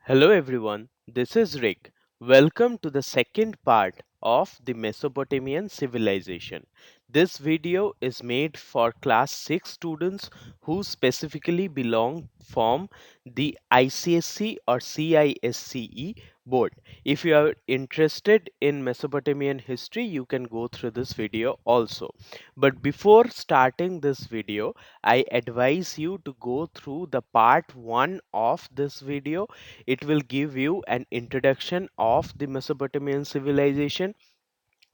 Hello everyone, this is Rick. Welcome to the second part of the Mesopotamian Civilization. This video is made for class 6 students who specifically belong from the ICSE or CISCE board. If you are interested in Mesopotamian history, you can go through this video also. But before starting this video, I advise you to go through the part 1 of this video. It will give you an introduction of the Mesopotamian civilization,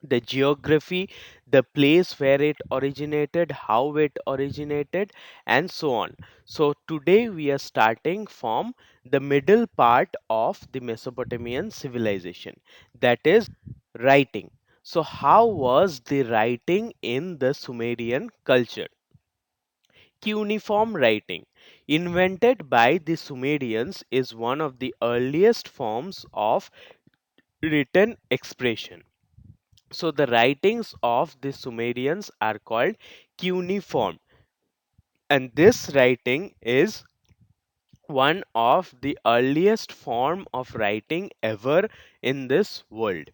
the geography, the place where it originated, how it originated, and so on. So, today we are starting from the middle part of the Mesopotamian civilization, that is, writing. So, how was the writing in the Sumerian culture? Cuneiform writing, invented by the Sumerians, is one of the earliest forms of written expression. So, the writings of the Sumerians are called cuneiform, and this writing is one of the earliest form of writing ever in this world.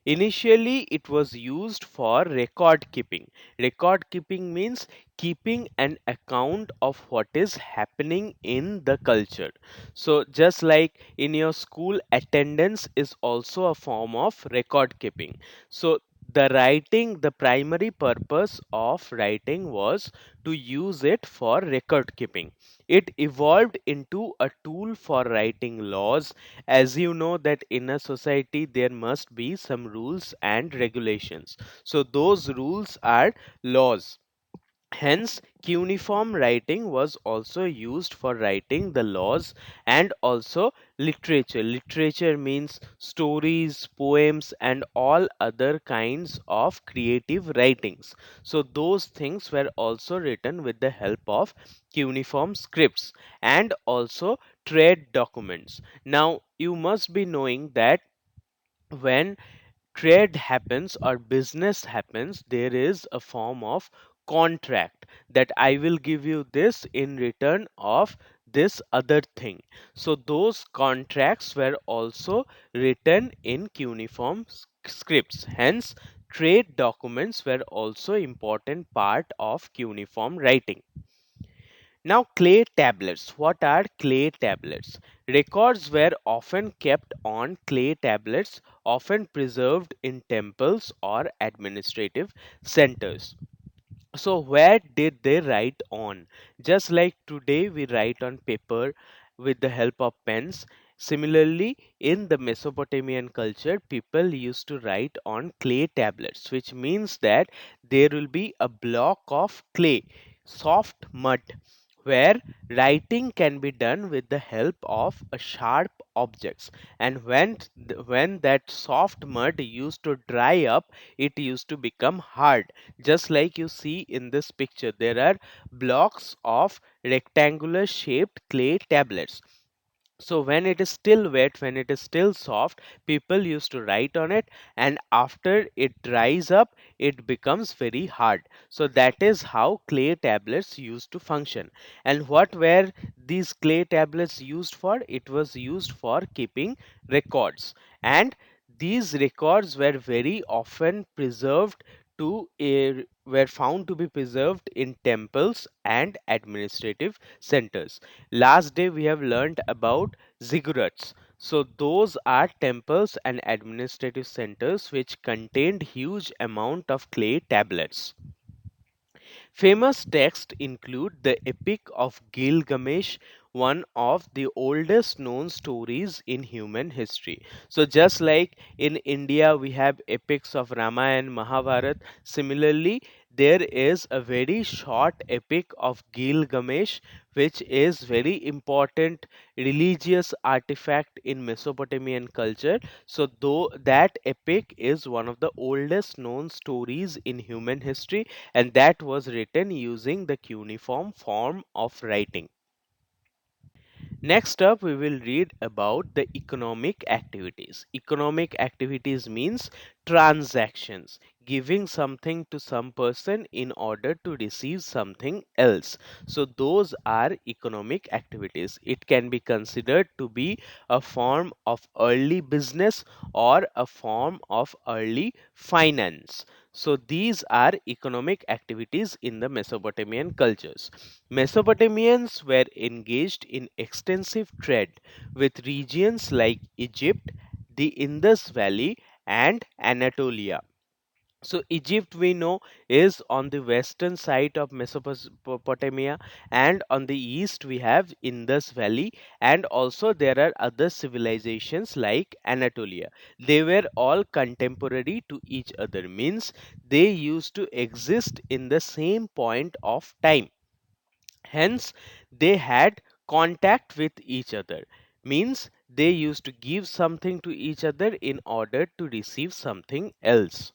Initially, it was used for record keeping. Record keeping means keeping an account of what is happening in the culture. So, just like in your school, attendance is also a form of record keeping. So, the primary purpose of writing was to use it for record keeping. It evolved into a tool for writing laws. As you know that in a society there must be some rules and regulations, so those rules are laws. Hence, cuneiform writing was also used for writing the laws and also literature. Literature means stories, poems, and all other kinds of creative writings. So, those things were also written with the help of cuneiform scripts and also trade documents. Now, you must be knowing that when trade happens or business happens, there is a form of contract that I will give you this in return of this other thing. So those contracts were also written in cuneiform scripts. Hence, trade documents were also important part of cuneiform writing. Now, clay tablets. What are clay tablets? Records were often kept on clay tablets, often preserved in temples or administrative centers. So, where did they write on? Just like today we write on paper with the help of pens. Similarly, in the Mesopotamian culture, people used to write on clay tablets, which means that there will be a block of clay, soft mud, where writing can be done with the help of a sharp objects. And when that soft mud used to dry up, it used to become hard. Just like you see in this picture, there are blocks of rectangular shaped clay tablets. So when it is still wet, when it is still soft, people used to write on it, and after it dries up, it becomes very hard. So that is how clay tablets used to function. And what were these clay tablets used for? It was used for keeping records. And these records were very often preserved were found to be preserved in temples and administrative centers. Last day we have learned about ziggurats. So those are temples and administrative centers which contained huge amount of clay tablets. Famous texts include the Epic of Gilgamesh, one of the oldest known stories in human history. So, just like in India we have epics of Ramayana, Mahabharata, similarly, there is a very short epic of Gilgamesh, which is very important religious artifact in Mesopotamian culture. So, though that epic is one of the oldest known stories in human history, and that was written using the cuneiform form of writing. Next up, we will read about the economic activities. Economic activities means transactions, giving something to some person in order to receive something else. So those are economic activities. It can be considered to be a form of early business or a form of early finance. So these are economic activities in the Mesopotamian cultures. Mesopotamians were engaged in extensive trade with regions like Egypt, the Indus Valley, and Anatolia. So Egypt we know is on the western side of Mesopotamia, and on the east we have Indus Valley, and also there are other civilizations like Anatolia. They were all contemporary to each other, means they used to exist in the same point of time. Hence they had contact with each other, means they used to give something to each other in order to receive something else.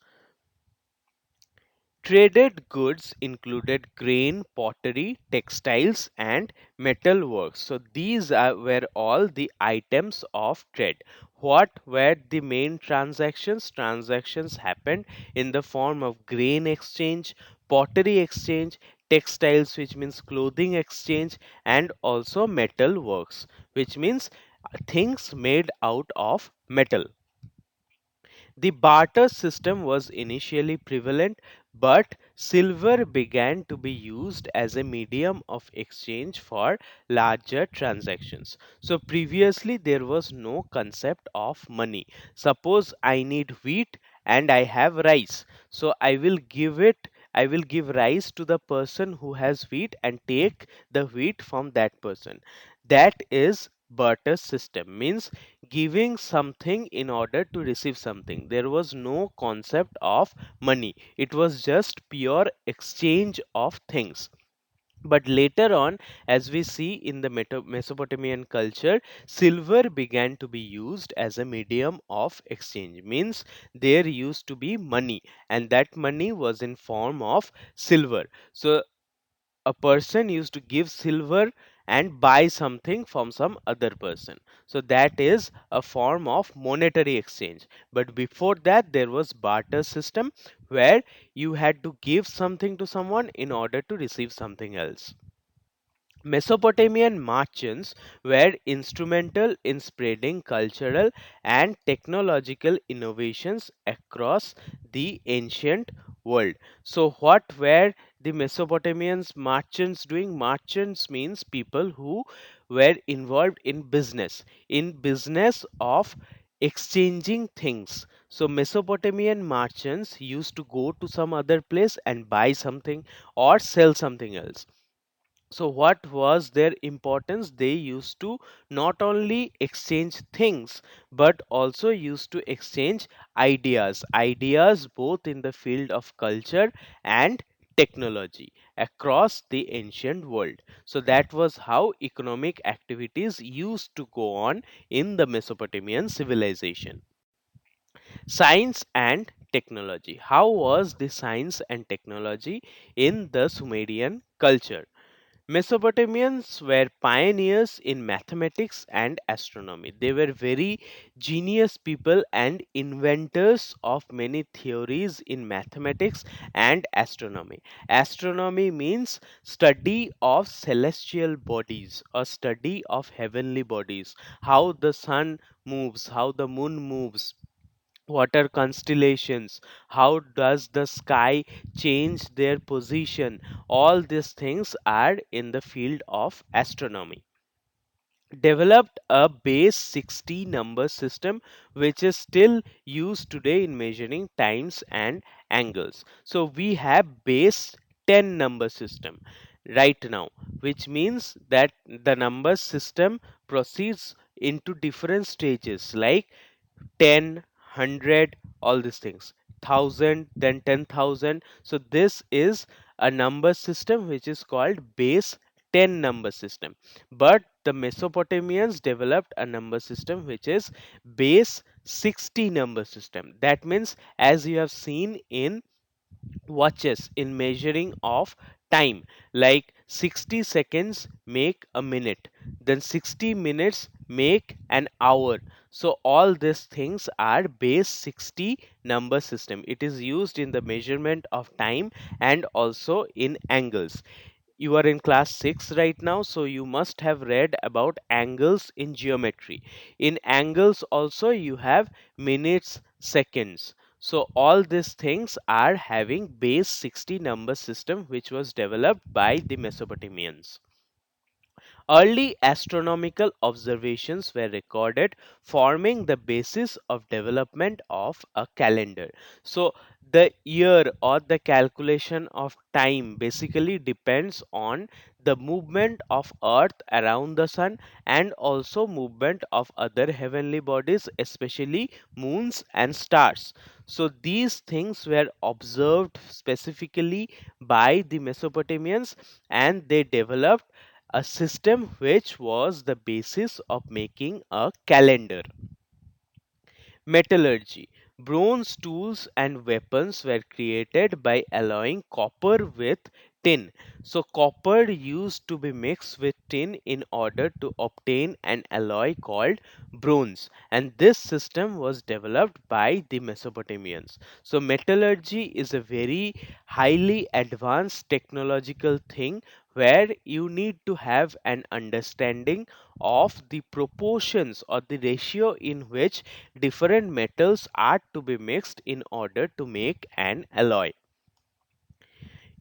Traded goods included grain, pottery, textiles, and metalworks. So were all the items of trade. What were the main transactions? Transactions happened in the form of grain exchange, pottery exchange, textiles, which means clothing exchange, and also metalworks, which means things made out of metal. The barter system was initially prevalent, but silver began to be used as a medium of exchange for larger transactions. So, previously, there was no concept of money. Suppose I need wheat and I have rice. So, I will give rice to the person who has wheat and take the wheat from that person. That is barter system, means giving something in order to receive something. There was no concept of money, it was just pure exchange of things. But later on, as we see in the Mesopotamian culture, silver began to be used as a medium of exchange. Means there used to be money, and that money was in form of silver. So a person used to give silver and buy something from some other person. So that is a form of monetary exchange. But before that, there was barter system where you had to give something to someone in order to receive something else. Mesopotamian merchants were instrumental in spreading cultural and technological innovations across the ancient world. So, what were the Mesopotamians merchants doing? Merchants means people who were involved in business of exchanging things. So, Mesopotamian merchants used to go to some other place and buy something or sell something else. So what was their importance? They used to not only exchange things but also used to exchange ideas both in the field of culture and technology across the ancient world. So that was how economic activities used to go on in the Mesopotamian civilization. Science and technology. How was the science and technology in the Sumerian culture? Mesopotamians were pioneers in mathematics and astronomy. They were very genius people and inventors of many theories in mathematics and astronomy. Astronomy means study of celestial bodies or study of heavenly bodies, how the sun moves, how the moon moves, what are constellations, how does the sky change their position. All these things are in the field of astronomy. Developed a base 60 number system which is still used today in measuring times and angles. So we have base 10 number system right now, which means that the number system proceeds into different stages like 10, 100, all these things, 1000, then 10,000. So this is a number system which is called base 10 number system. But the Mesopotamians developed a number system which is base 60 number system. That means, as you have seen in watches in measuring of time, like 60 seconds make a minute, then 60 minutes make an hour. So all these things are base 60 number system. It is used in the measurement of time and also in angles. You are in class 6 right now, so you must have read about angles in geometry. In angles also you have minutes, seconds. So all these things are having base 60 number system, which was developed by the Mesopotamians. Early astronomical observations were recorded, forming the basis of development of a calendar. So the year or the calculation of time basically depends on the movement of earth around the sun and also movement of other heavenly bodies, especially moons and stars. So these things were observed specifically by the Mesopotamians, and they developed a system which was the basis of making a calendar. Metallurgy. Bronze tools and weapons were created by alloying copper with tin. So, copper used to be mixed with tin in order to obtain an alloy called bronze. And this system was developed by the Mesopotamians. So, metallurgy is a very highly advanced technological thing where you need to have an understanding of the proportions or the ratio in which different metals are to be mixed in order to make an alloy.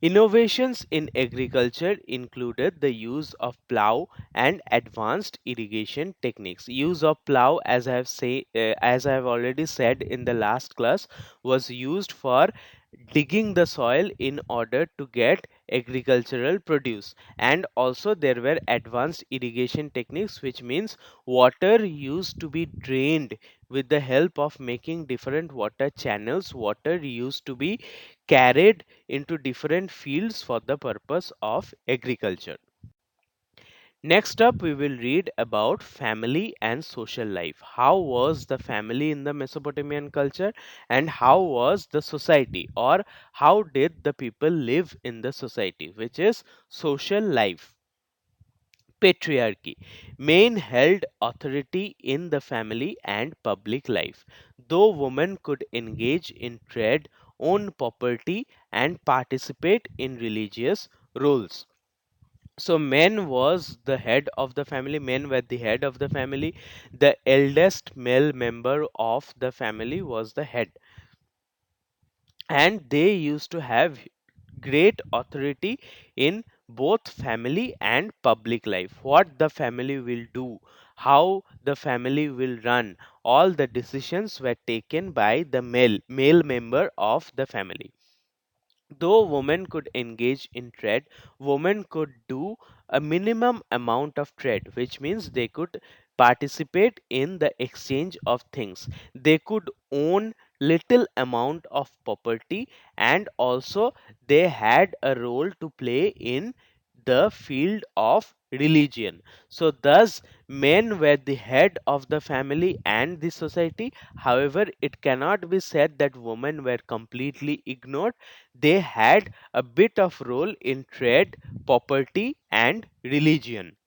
Innovations in agriculture included the use of plow and advanced irrigation techniques. Use of plow, as I have already said in the last class, was used for digging the soil in order to get agricultural produce. And also there were advanced irrigation techniques, which means water used to be drained with the help of making different water channels. Water used to be carried into different fields for the purpose of agriculture. Next up, we will read about family and social life. How was the family in the Mesopotamian culture, and how was the society, or how did the people live in the society, which is social life. Patriarchy. Men held authority in the family and public life. Though women could engage in trade, own property, and participate in religious roles. So men was the head of the family. Men were the head of the family. The eldest male member of the family was the head, and they used to have great authority in both family and public life. What the family will do, how the family will run, all the decisions were taken by the male member of the family. Though women could engage in trade, women could do a minimum amount of trade, which means they could participate in the exchange of things. They could own little amount of property, and also they had a role to play in the field of religion. So thus men were the head of the family and the society. However, it cannot be said that women were completely ignored. They had a bit of role in trade, property, and religion.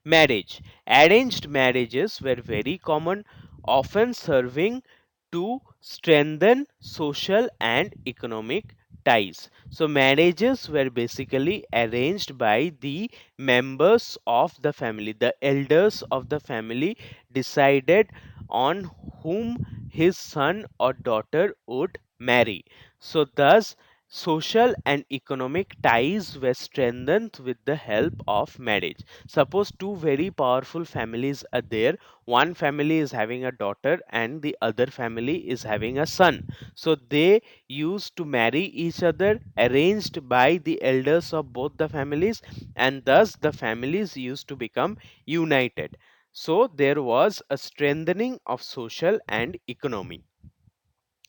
Marriage. Arranged marriages were very common, often serving to strengthen social and economic ties. So, marriages were basically arranged by the members of the family. The elders of the family decided on whom his son or daughter would marry. So, thus, social and economic ties were strengthened with the help of marriage. Suppose two very powerful families are there. One family is having a daughter and the other family is having a son. So they used to marry each other, arranged by the elders of both the families, and thus the families used to become united. So there was a strengthening of social and economy.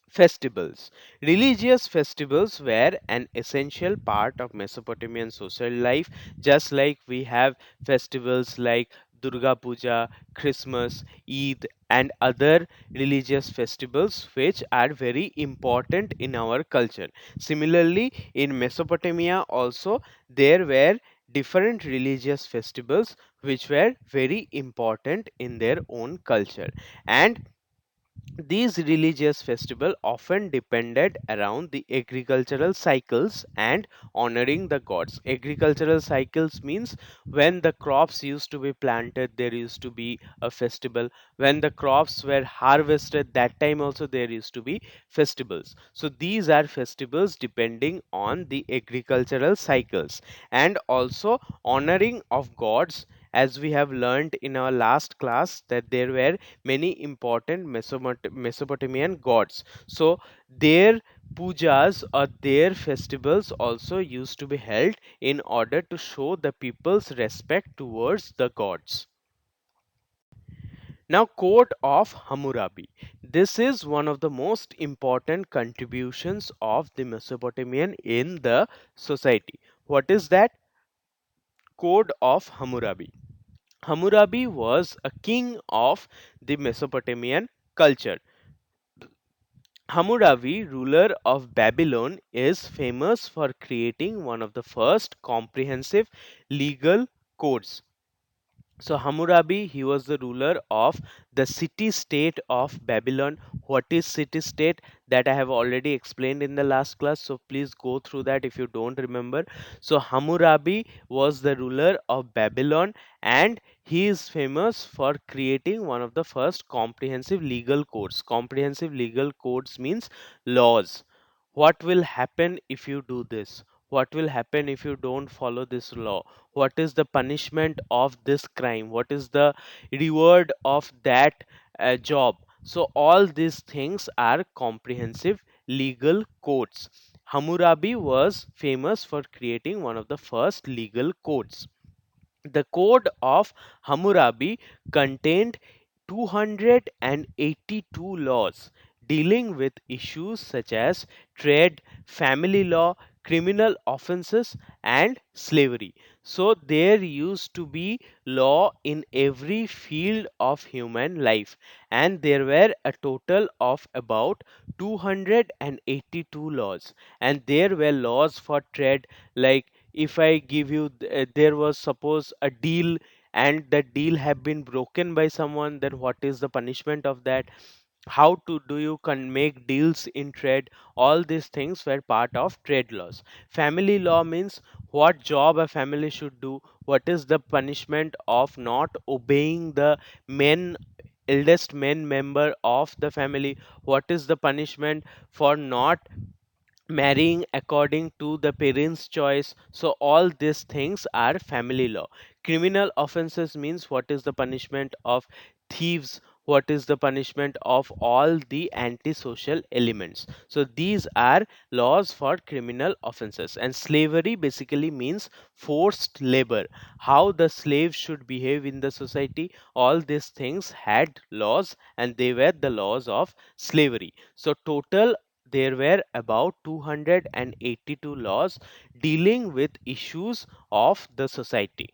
Festivals. Religious festivals were an essential part of Mesopotamian social life, just like we have festivals like Durga Puja, Christmas, Eid, and other religious festivals which are very important in our culture. Similarly, in Mesopotamia also there were different religious festivals which were very important in their own culture. And these religious festivals often depended around the agricultural cycles and honoring the gods. Agricultural cycles means when the crops used to be planted, there used to be a festival. When the crops were harvested, that time also there used to be festivals. So these are festivals depending on the agricultural cycles, and also honoring of gods, as we have learned in our last class that there were many important Mesopotamian gods. So their pujas or their festivals also used to be held in order to show the people's respect towards the gods. Now, Code of Hammurabi. This is one of the most important contributions of the Mesopotamian in the society. What is that? Code of Hammurabi. Hammurabi was a king of the Mesopotamian culture. Hammurabi, ruler of Babylon, is famous for creating one of the first comprehensive legal codes. So Hammurabi, he was the ruler of the city state of Babylon. What is city state? That I have already explained in the last class. So please go through that if you don't remember. So Hammurabi was the ruler of Babylon, and he is famous for creating one of the first comprehensive legal codes. Comprehensive legal codes means laws. What will happen if you do this? What will happen if you don't follow this law? What is the punishment of this crime? What is the reward of that job? So all these things are comprehensive legal codes. Hammurabi was famous for creating one of the first legal codes. The Code of Hammurabi contained 282 laws dealing with issues such as trade, family law, criminal offenses, and slavery. So, there used to be law in every field of human life, and there were a total of about 282 laws. And there were laws for trade, like if I give you there was suppose a deal, and that deal have been broken by someone, then what is the punishment of that? How to do you can make deals in trade? All these things were part of trade laws. Family law means what job a family should do, what is the punishment of not obeying the men eldest men member of the family, what is the punishment for not marrying according to the parents' choice. So, all these things are family law. Criminal offenses means what is the punishment of thieves, what is the punishment of all the antisocial elements. So, these are laws for criminal offenses. And slavery basically means forced labor, how the slaves should behave in the society. All these things had laws, and they were the laws of slavery. So, total there were about 282 laws dealing with issues of the society.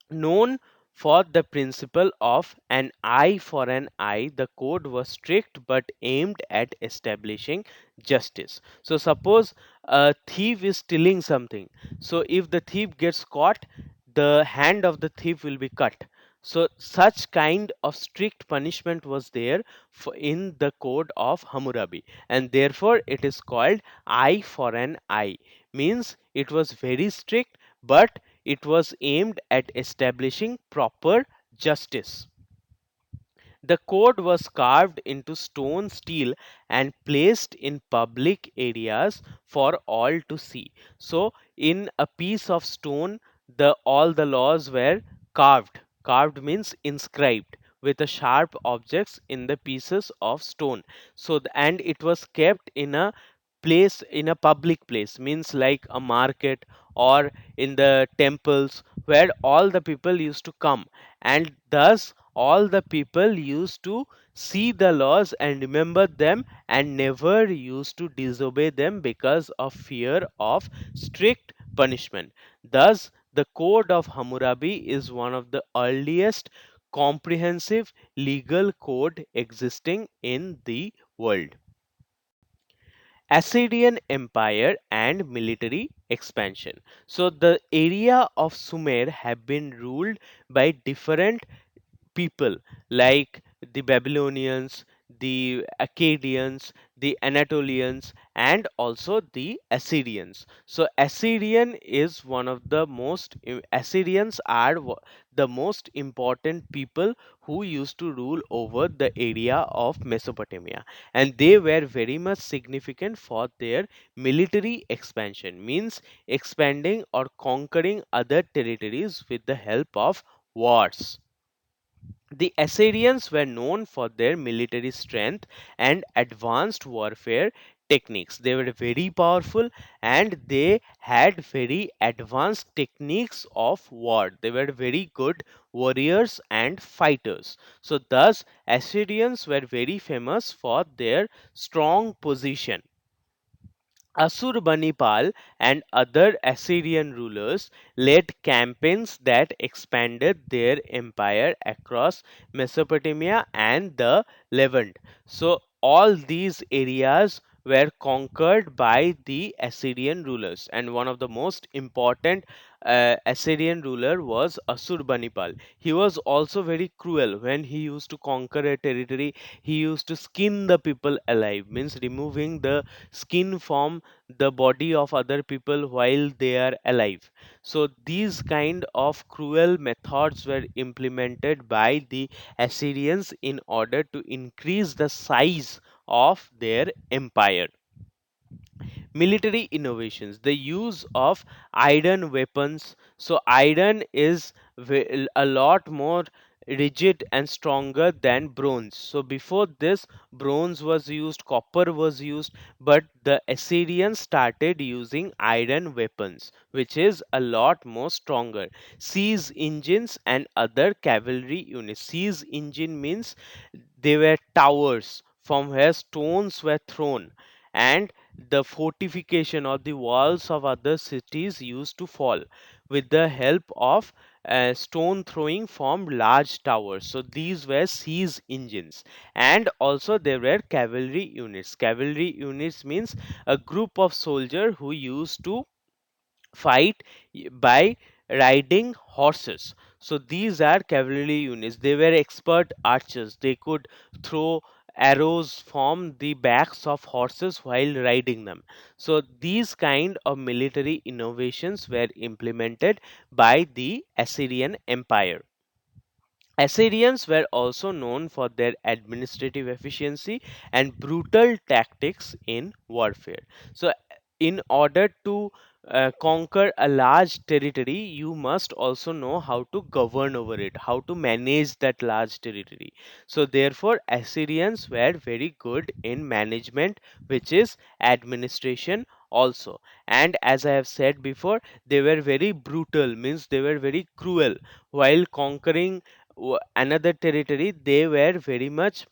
Known for the principle of an eye for an eye, the code was strict but aimed at establishing justice. So, suppose a thief is stealing something. So, if the thief gets caught, the hand of the thief will be cut. So, such kind of strict punishment was there in the code of Hammurabi, and therefore it is called eye for an eye. Means it was very strict, but it was aimed at establishing proper justice. The code was carved into stone steel and placed in public areas for all to see. So, in a piece of stone, the all the laws were carved. Carved means inscribed with a sharp objects in the pieces of stone. So, and it was kept in a place, in a public place, means like a market or in the temples where all the people used to come, and thus all the people used to see the laws and remember them and never used to disobey them because of fear of strict punishment. Thus The Code of Hammurabi is one of the earliest comprehensive legal code existing in the world. Assyrian Empire and military expansion. So the area of Sumer have been ruled by different people like the Babylonians, the Akkadians, the Anatolians, and also the Assyrians. So Assyrians are the most important people who used to rule over the area of Mesopotamia, and they were very much significant for their military expansion, means expanding or conquering other territories with the help of wars. The Assyrians were known for their military strength and advanced warfare techniques. They were very powerful and they had very advanced techniques of war. They were very good warriors and fighters. So, thus, Assyrians were very famous for their strong position. Assurbanipal and other Assyrian rulers led campaigns that expanded their empire across Mesopotamia and the Levant. So, all these areas were conquered by the Assyrian rulers, and one of the most important Assyrian ruler was Assurbanipal. He was also very cruel. When he used to conquer a territory, he used to skin the people alive, means removing the skin from the body of other people while they are alive. So these kind of cruel methods were implemented by the Assyrians in order to increase the size of their empire. Military innovations, the use of iron weapons. So iron is a lot more rigid and stronger than bronze. So before this, bronze was used, copper was used, but the Assyrians started using iron weapons, which is a lot more stronger. Siege engines and other cavalry units. Siege engine means they were towers from where stones were thrown, and the fortification or the walls of other cities used to fall with the help of stone throwing from large towers. So these were siege engines, and also there were cavalry units. Cavalry units means a group of soldiers who used to fight by riding horses. So these are cavalry units. They were expert archers. They could throw arrows from the backs of horses while riding them. So these kind of military innovations were implemented by the Assyrian Empire. Assyrians were also known for their administrative efficiency and brutal tactics in warfare. So, in order to conquer a large territory, you must also know how to govern over it, how to manage that large territory. So, therefore, Assyrians were very good in management, which is administration also. And as I have said before, they were very brutal, means they were very cruel while conquering another territory. They were very much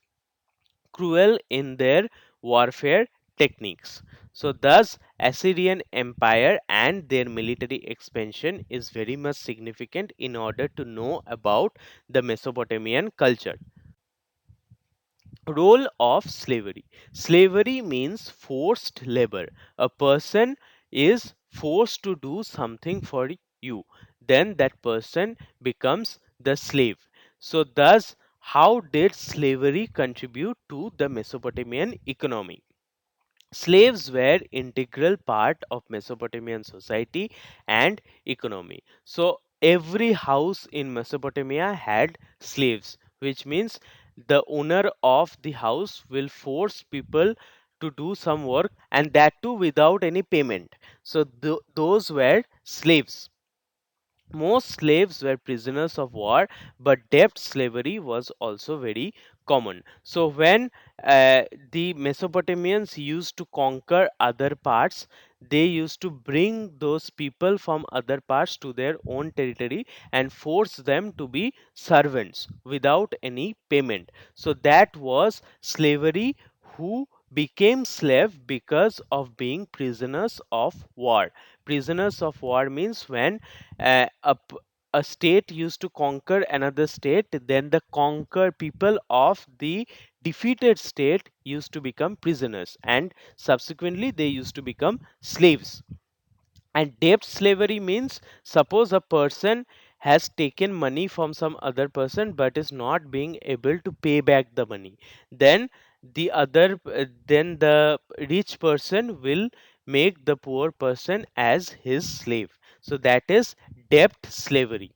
cruel in their warfare techniques. So thus Assyrian Empire and their military expansion is very much significant in order to know about the Mesopotamian culture. Role of slavery. Slavery means forced labor. A person is forced to do something for you, then that person becomes the slave. So thus, how did slavery contribute to the Mesopotamian economy? Slaves were integral part of Mesopotamian society and economy. So every house in Mesopotamia had slaves, which means the owner of the house will force people to do some work, and that too without any payment. So those were slaves. Most slaves were prisoners of war, but debt slavery was also very common. So, when the Mesopotamians used to conquer other parts, they used to bring those people from other parts to their own territory and force them to be servants without any payment. So, that was slavery, who became slave because of being prisoners of war. prisoners of war means when a state used to conquer another state, then the conquer people of the defeated state used to become prisoners, and subsequently they used to become slaves. And debt slavery means suppose a person has taken money from some other person but is not being able to pay back the money, then then the rich person will make the poor person as his slave. So that is debt slavery.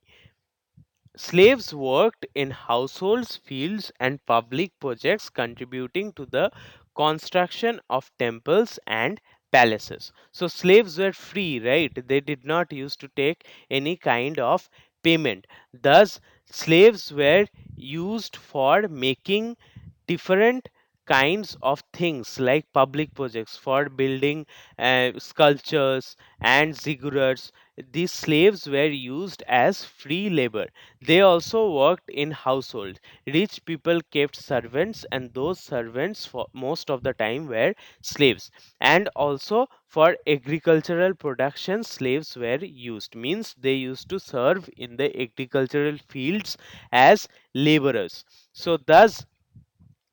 Slaves worked in households, fields, and public projects, contributing to the construction of temples and palaces. So, slaves were free, right? They did not used to take any kind of payment. Thus, slaves were used for making different kinds of things like public projects for building sculptures and ziggurats. These slaves were used as free labor. They also worked in households. Rich people kept servants, and those servants for most of the time were slaves. And also for agricultural production, slaves were used. Means they used to serve in the agricultural fields as laborers. So thus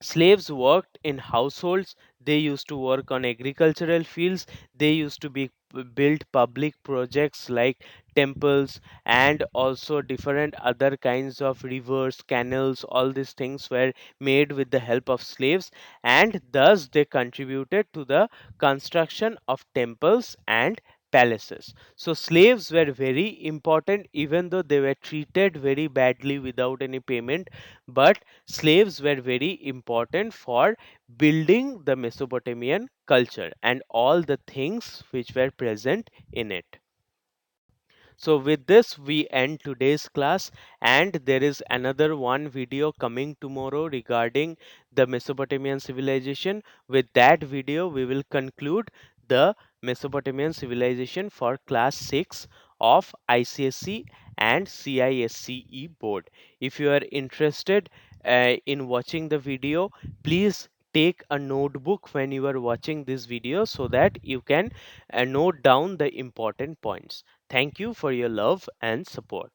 slaves worked in households, they used to work on agricultural fields, they used to be build public projects like temples, and also different other kinds of rivers, canals. All these things were made with the help of slaves, and thus they contributed to the construction of temples and palaces. So slaves were very important even though they were treated very badly without any payment, but slaves were very important for building the Mesopotamian culture and all the things which were present in it. So with this we end today's class, and there is another one video coming tomorrow regarding the Mesopotamian civilization. With that video we will conclude the Mesopotamian civilization for class 6 of ICSE and CISCE board. If you are interested in watching the video, please take a notebook when you are watching this video so that you can note down the important points. Thank you for your love and support.